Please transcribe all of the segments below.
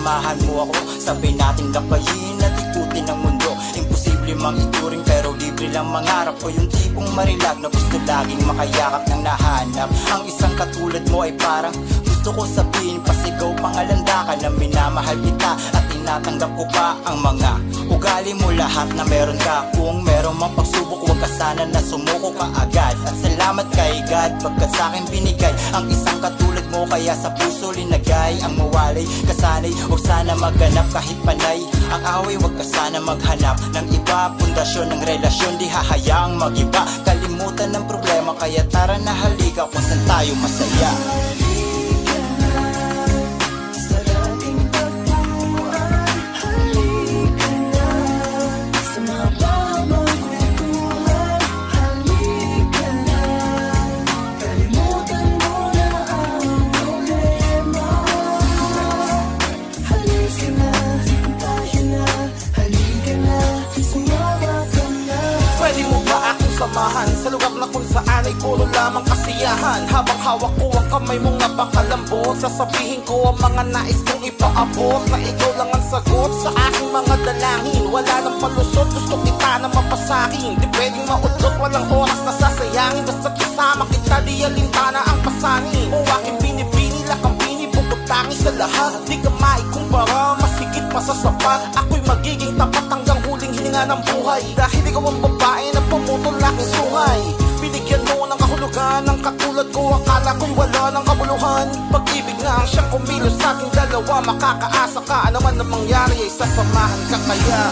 samahan mo ako, sabay nating lapayin at ikutin ang mundo. Imposible mang ituring pero libre lang mangarap ko. Yung tipong marilag na gusto laging makayakap ng nahanap. Ang isang katulad mo ay parang gusto ko sabihin, pasigaw pangalanda ka na minamahal kita at tinatanggap ko pa ang mga ugali mo lahat na meron ka. Kung meron mang pagsubok, huwag ka sana na sumuko ka agad. At salamat kay God pagkat sa'kin binigay ang isang katulad mo, kaya sa puso linagay ang mawalay kasanay. Huwag sana maghanap kahit panay ang away, huwag ka sana maghanap ng iba. Pundasyon ng relasyon di hahayaang mag-iba. Kalimutan ng problema kaya tara na halika kung saan tayo masaya. Samahan sa lugar na kung saan ay puro lamang kasiyahan. Habang hawak ko ang kamay mong napakalambot, sasabihin ko ang mga nais kong ipaabot, na ikaw lang ang sagot sa aking mga dalangin. Wala nang palusot, gusto kita na mapasakin. Di pwedeng maudlot, walang oras na sasayangin. Basta kasama kita, di alintana ang pasanin. O aking binibini, lakang binibukod tangi sa lahat. Di ka maikumpara, masigit pa sa sapat. Ako'y magiging tapat hanggang huling hininga ng buhay. Dahil ikaw ang babae na pumutol aking sungay. Binigyan mo ng kahulugan ng katulad ko, akala ko'y wala ng kabuluhan. Pag-ibig na ang siyang kumilos sa ating dalawa, makakaasa ka, ano man ang mangyari ay sasamahan ka kaya.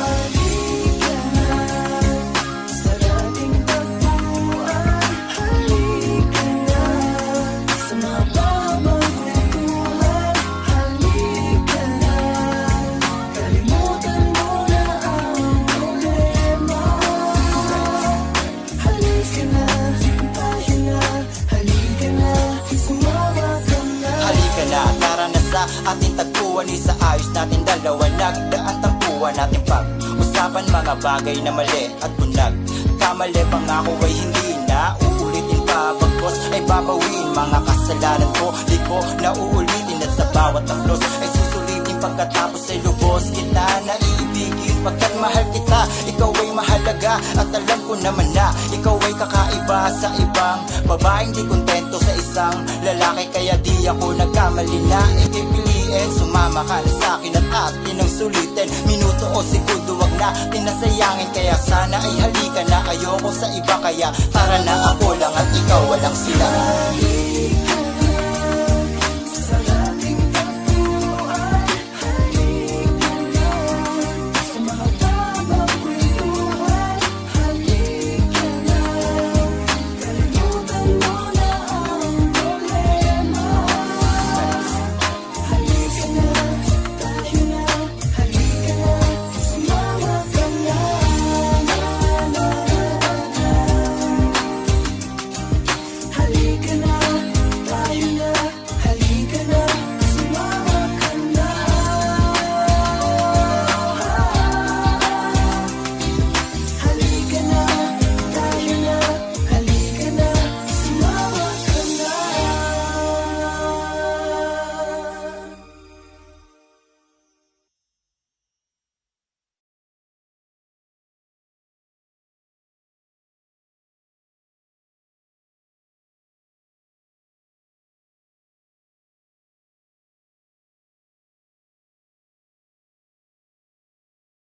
Tara na sa ating tagpuan, isa ayos natin dalawa. Nagdaan tampuan natin pag-usapan mga bagay na mali at bunag. Kamali pangako ay hindi na uulitin pa, bagkos ay babawin mga kasalanan ko. Di ko na uulitin at sa bawat aplos ay susulitin pagkatapos ay lubos kita na iibigin. Pagkat mahal kita, ikaw ay mahalaga at alam ko naman na ikaw ay kakaiba sa ibang babaeng di kontento sa isang lalaki. Kaya di ako nagkamali na ikipiliin, sumama ka na sa'kin at atin ang sulitin. Minuto o segundo wag na tinasayangin, kaya sana ay halika na. Ayoko sa iba kaya tara na, ako lang at ikaw walang sila.